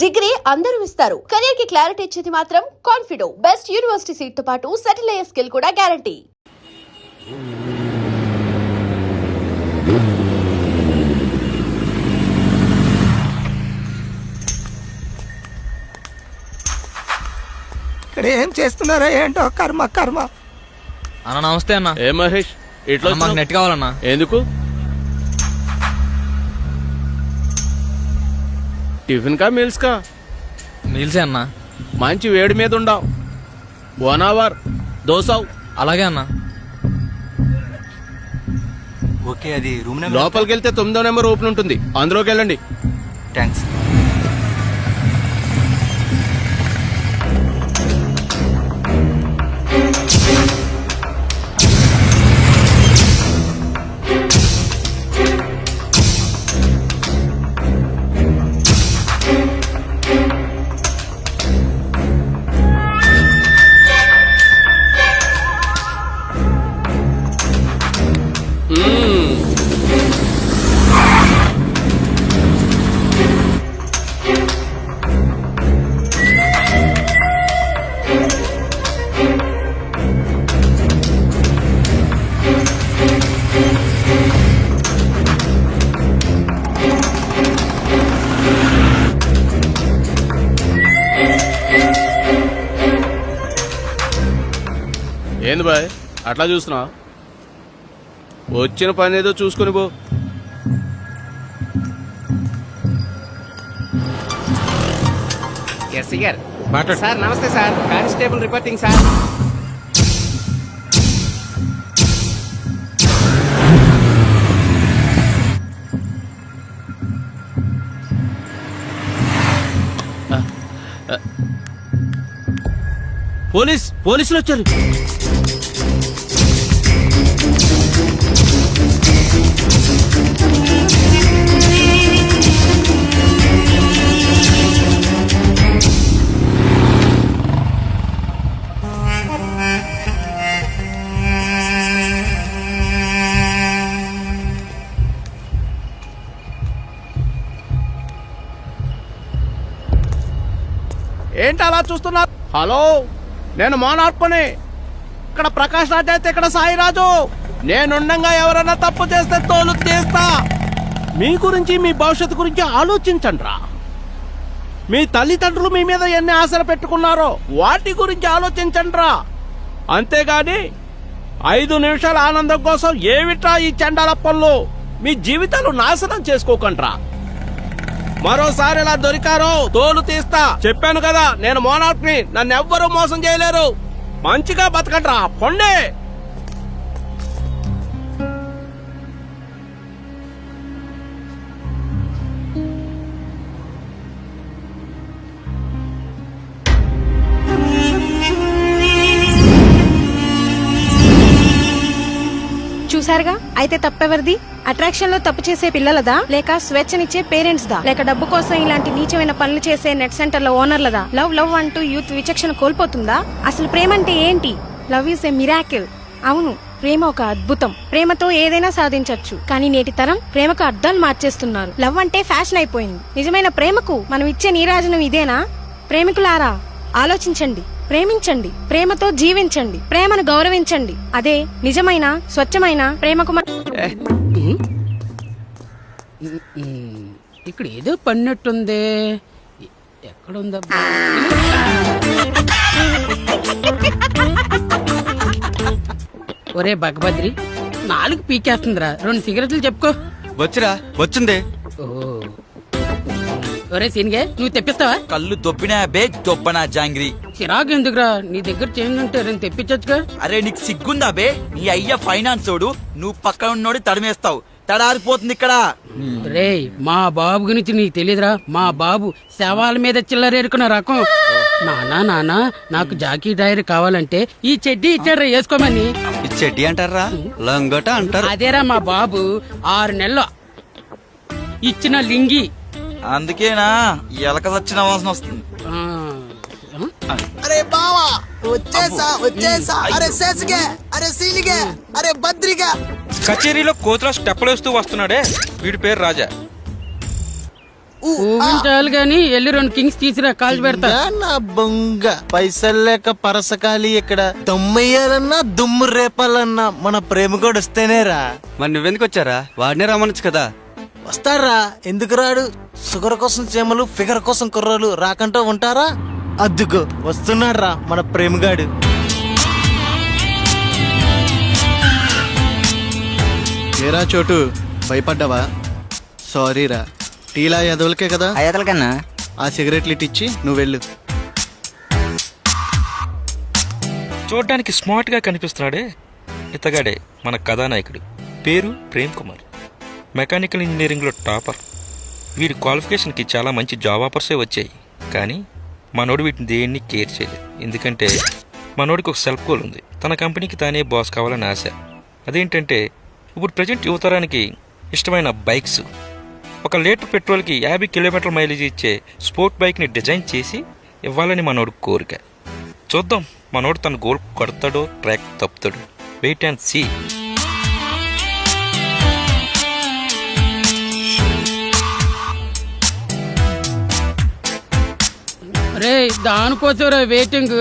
Degree అందరూ ఇస్తారు, career కి క్లారిటీ ఇచ్చేది మాత్రం కాన్ఫిడో. బెస్ట్ యూనివర్సిటీ సీట్ తో పాటు సెటిల్ అయ్యే స్కిల్ కూడా గ్యారంటీ. ఇక్కడ ఏం చేస్తున్నారా ఏంటో కర్మ కర్మ. అన్న నమస్తే అన్న. ఏ మహేష్ ఇట్లా మాకు నెట్ కావాలన్నా. ఎందుకు? టిఫిన్ కా మీల్స్ కా? మీల్సే అన్న. మంచి వేడి మీద ఉండవు. 1 అవర్ దోసావు. అలాగే అన్న. ఓకే, అది రూమ్ లోపలికి వెళ్తే 9వ నెంబర్ ఓపెన్ ఉంటుంది, అందులోకి వెళ్ళండి. థ్యాంక్స్. ఏంది బాయ్ అట్లా చూస్తున్నా? వచ్చిన పని ఏదో చూసుకుని పో. సార్ నమస్తే సార్, కానిస్టేబుల్ రిపోర్టింగ్ సార్. పోలీసులు వచ్చారు. ఏంటి అలా చూస్తున్నారు? హలో, నేను మోనార్కుని. ఇక్కడ ప్రకాష్ రాజ్ అయితే ఇక్కడ సాయిరాజు. నేనుండగా ఎవరైనా తప్పు చేస్తే తోలు తీస్తా. మీ గురించి మీ భవిష్యత్తు గురించి ఆలోచించండి రా. మీ తల్లిదండ్రులు మీ మీద ఎన్ని ఆశలు పెట్టుకున్నారో వాటి గురించి ఆలోచించండి రా. అంతేగాని 5 నిమిషాల ఆనందం కోసం ఏమిట్రా ఈ చండాల పనులు? మీ జీవితాలు నాశనం చేసుకోకండి రా. మరోసారి ఇలా దొరికారో తోలు తీస్తా. చెప్పాను కదా, నేను మోనార్క్ని. నన్ను ఎవ్వరూ మోసం చేయలేరు. మంచిగా బతకండ్రా, పొండే. చూసారుగా, అయితే తప్పెవరిది? అట్రాక్షన్ లో తప్పు చేసే పిల్లలదా, లేక స్వేచ్ఛనిచ్చే పేరెంట్స్ దా, లేక డబ్బు కోసం ఇలాంటి నీచమైన పనులు చేసే నెట్ సెంటర్ లో ఓనర్లదా? లవ్ లవ్ అంటూ యూత్ విచక్షణ కోల్పోతుందా? అసలు ప్రేమ అంటే ఏంటి? Love is a miracle. అవును, ప్రేమ ఒక అద్భుతం. ప్రేమతో ఏదైనా సాధించొచ్చు. కానీ నేటి తరం ప్రేమకు అర్థాలు మార్చేస్తున్నారు. లవ్ అంటే ఫ్యాషన్ అయిపోయింది. నిజమైన ప్రేమకు మనం ఇచ్చే నీరాజనం ఇదేనా? ప్రేమికులారా, ఆలోచించండి, ప్రేమించండి, ప్రేమతో జీవించండి, ప్రేమను గౌరవించండి. అదే నిజమైన స్వచ్ఛమైన ప్రేమకు ఇక్కడ ఏదో పన్నట్టుంది. ఎక్కడుందా? ఒరే భగభద్రి, 4 పీకేస్తుందిరా. 2 సిగరెట్లు చెప్పుకో. వచ్చిరా, వచ్చింది. ఒరే సీనిగే, నువ్వు తెప్పిస్తావా? కళ్ళు దొబ్బినా బే దొబ్బనా జాంగ్రీ. చిరాకు ఎందుకురా? నీ దగ్గర చేంజ్ ఉంటే నేను తెప్పించచ్చుగా. అరే నీకు సిగ్గుందా బే? నీ అయ్య ఫైనాన్స్ ఓడు, నువ్వు పక్కన ఉన్నోడి తడిమేస్తావు. తడారిపోతుంది ఇక్కడ. రే, మా బాబు గురించి నీకు తెలియదురా. మా బాబు శవాల మీద చిల్లరేరుకున్న రకం. నానా నాకు జాకీ టైర్ కావాలంటే ఈ చెడ్డీ ఇచ్చాడ్రా వేసుకోమని. ఈ చెడ్డీ అంటారా? లంగట అంటారు. అదేరా మా బాబు 6 నెలలు ఇచ్చిన లింగి. అందుకేనా ఎలక సచ్చిన వాసన వస్తుంది. అరే బావా, వచ్చేసా. అరే శేషిగే, అరే సీనిగే, అరే బద్రిగా. కచేరీలో కోతుల స్టెప్పులేస్తూ వస్తున్నాడే, వీడి పేరు రాజా. ఊగించాలి గాని వెళ్ళి 2 కింగ్స్ తీసిరా కాల్చి పెడతా. నా బొంగ పైసలు లేక పరసకాలి ఇక్కడ దమ్మయ్యాలన్నా దుమ్ము రేపాలన్నా మన ప్రేమ కూడా వస్తేనేరా. మరి నువ్వెందుకు వచ్చారా? వాడినే రమ్మనొచ్చు కదా. వస్తారా, ఎందుకు రాడు? షుగర్ కోసం చేమలు, ఫిగర్ కోసం కుర్రోలు రాకంటూ ఉంటారా? అద్దుకో వస్తున్నాడు రా మన ప్రేమగాడు. ఏరా చోటు, భయపడ్డావా? సారీరా, టీలా ఎదవలకే కదా. అయ్యతలకన్నా ఆ సిగరెట్లు ఇట్టిచ్చి నువ్వు వెళ్ళు. చూడడానికి స్మార్ట్ గా కనిపిస్తున్నాడే ఇతగాడే మన కథానాయకుడు. పేరు ప్రేమ్ కుమార్, మెకానికల్ ఇంజనీరింగ్ లో టాపర్. వీడి క్వాలిఫికేషన్ కి చాలా మంచి జాబ్ ఆఫర్సే వచ్చాయి, కానీ మనోడు వీటిని దేన్ని కేర్ చేయలేదు. ఎందుకంటే మనోడికి ఒక సెల్ఫ్ గోల్ ఉంది, తన కంపెనీకి తానే బాస్ కావాలని ఆశ. అదేంటంటే ఇప్పుడు ప్రజెంట్ యువతరానికి ఇష్టమైన బైక్స్. 1 లీటర్ పెట్రోల్కి 50 కిలోమీటర్ల మైలేజ్ ఇచ్చే స్పోర్ట్ బైక్ని డిజైన్ చేసి ఇవ్వాలని మనోడు కోరిక. చూద్దాం మనోడు తన గోల్ కొడతాడో ట్రాక్ తప్పుతాడు. Wait and see. రే దానికోసం వెయిటింగ్.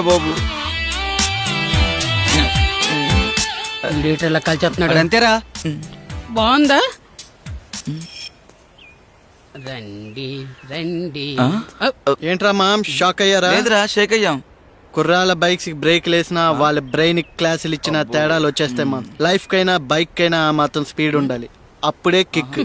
బాబు లీటర్ల కలిచేస్తున్నాడు. అంతేరా. బాగుందా? రండి రండి. ఏంట్రా మామ్, షాక్ అయ్యారా? లేదురా, షేక్ అయ్యాం. కుర్రాల బైక్స్ బ్రేక్ లేసినా వాళ్ళ బ్రెయిన్ క్లాసులు ఇచ్చిన తేడాలు వచ్చేస్తాయి మా. లైఫ్ కైనా బైక్ కైనా మాత్రం స్పీడ్ ఉండాలి, అప్పుడే కిక్.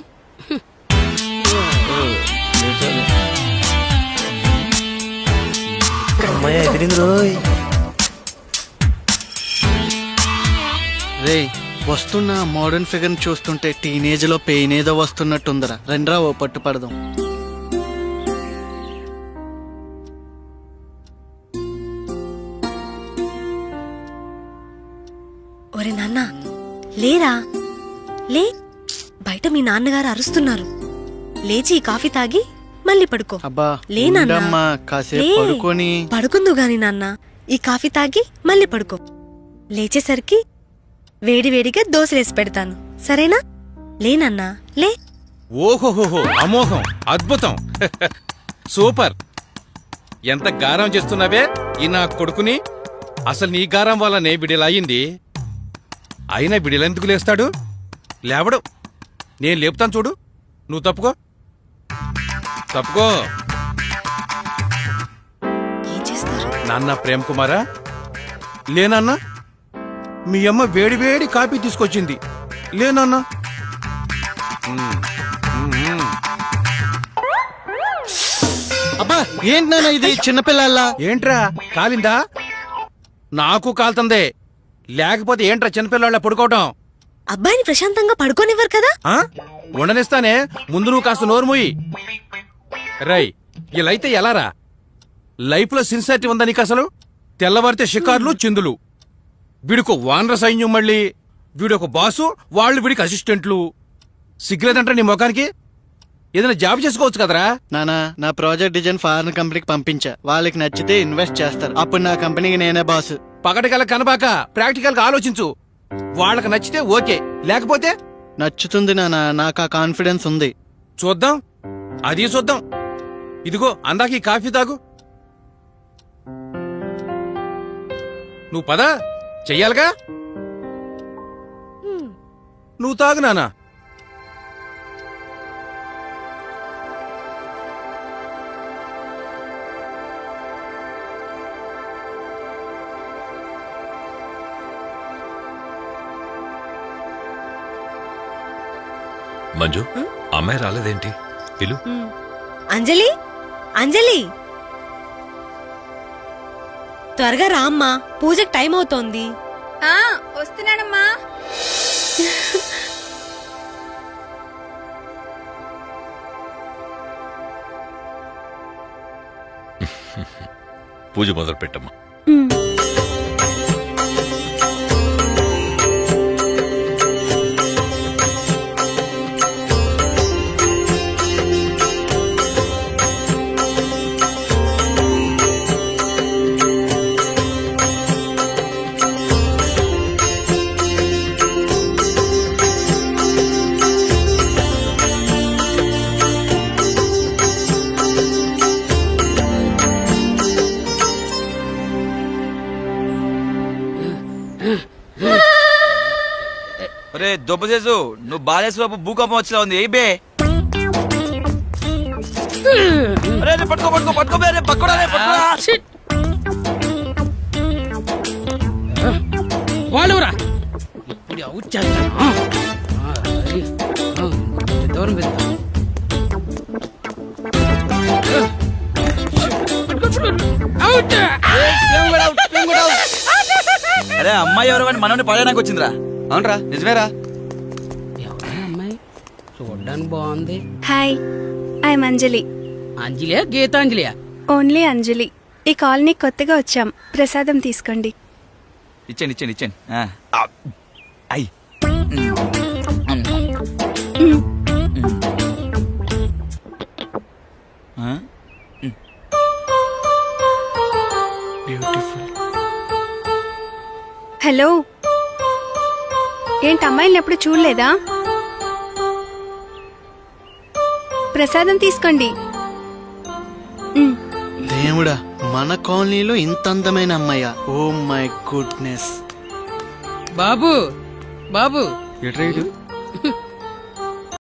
రే వస్తున్న మోడర్న్ ఫిగర్ చూస్తుంటే టీనేజ్ లో పెయిన్ ఏదో వస్తున్నట్టుందరా. రెండ్రా ఓ పట్టు పడదాం. ఒరే నాన్న లేరా, లే. బయట మీ నాన్నగారు అరుస్తున్నారు. లేచి ఈ కాఫీ తాగి మళ్ళీ పడుకో. అబ్బా లే నాన్న. ఉండమ్మా, కాసేపు లే. పడుకొని. పడుకుందు గాని నాన్న, ఈ కాఫీ తాగి మళ్ళీ పడుకో. లేచేసరికి వేడివేడిగా దోశలేసి పెడతాను, సరేనా? లేనన్నా లే. ఓహోహోహో, అమోఘం, అద్భుతం, సూపర్. ఎంత గారం చేస్తున్నావే ఈ నా కొడుకుని. అసలు నీ గారం వల్లనే బిడిలా అయింది. అయినా బిడిలెందుకు లేస్తాడు? లేవడు. నేను లేపుతాను చూడు. నువ్వు తప్పుకో, తప్పుకో. ఏం చేస్తారు? నాన్న ప్రేమ్ కుమారా, లేనన్నా మీ అమ్మ వేడి వేడి కాఫీ తీసుకొచ్చింది. లేనన్నా. అబ్బా ఏంటి నాన్న ఇది, చిన్నపిల్లల్లా? ఏంట్రా కాలిందా? నాకు కాలుతుందే. లేకపోతే ఏంట్రా చిన్నపిల్లాళ్ళ పడుకోవటం? అబ్బాయిని ప్రశాంతంగా పడుకోనివ్వరు కదా. ఆ? ఉండనిస్తానే, ముందు నువ్వు కాస్త నోరుమూయి. రై, ఇలా అయితే ఎలారా? లైఫ్ లో సిన్సియారిటీ ఉందా నీకు అసలు? తెల్లవారితే షికార్లు చిందులు. వీడికి వానర సైన్యం, మళ్ళీ వీడొక బాసు, వాళ్ళు వీడికి అసిస్టెంట్లు. సిగ్గులేదంటే నీ ముఖానికి? ఏదైనా జాబ్ చేసుకోవచ్చు కదరా. నానా, నా ప్రాజెక్ట్ డిజైన్ ఫారెన్ కంపెనీకి పంపించా. వాళ్ళకి నచ్చితే ఇన్వెస్ట్ చేస్తారు, అప్పుడు నా కంపెనీకి నేనే బాస్. పగటికల్లా కనబాక ప్రాక్టికల్ గా ఆలోచించు. వాళ్ళకి నచ్చితే ఓకే, లేకపోతే నచ్చుతుంది నానా, నాకు ఆ కాన్ఫిడెన్స్ ఉంది. చూద్దాం, అది చూద్దాం. ఇదిగో అందాక ఈ కాఫీ తాగు. నువ్వు పద, చెయ్యాలిగా. నువ్వు తాగు నానా. మంజు, అమ్మాయి రాలేదేంటి? పిలు. అంజలి, అంజలి త్వరగా రా అమ్మా, పూజకి టైం అవుతోంది. వస్తున్నానమ్మా. పూజ మొదలు పెట్టమ్మా. అరే దొబ్బసేసు నువ్వు బాలేశ్వరపు భూకంపం వచ్చేలా ఉంది ఏ బే అరే అరే, పట్టుకో పట్టుకో పట్టుకో బే, అరే పట్టుకోరా, అరే పట్టుకోరా. వాళ్ళురా ఇప్పుడు అవుట్ చేస్తాను దూరం పెడతా అవుట్ అరే అమ్మాయి ఎవరు అని మనల్ని పడడానికి వచ్చిందిరా. అవునరా నిజమేరా. ఎవరా అమ్మాయి చూడ్డానికి బాగుంది. Hi I'm Anjali. అంజలియా గీతాంజలియా? ఓన్లీ అంజలి. ఈ కాలనీ కొత్తగా వచ్చాం, ప్రసాదం తీసుకోండి. ఇచ్చేయండి ఇచ్చేయండి ఇచ్చేయండి. అయ్యి హలో, ఏంటి అమ్మాయిని ఎప్పుడు చూడలేదా? ప్రసాదం తీసుకోండి. దేవుడా, మన కాలనీలో ఇంత అందమైన అమ్మాయ. Oh my goodness. బాబు బాబు ఎట్రా ఇటు?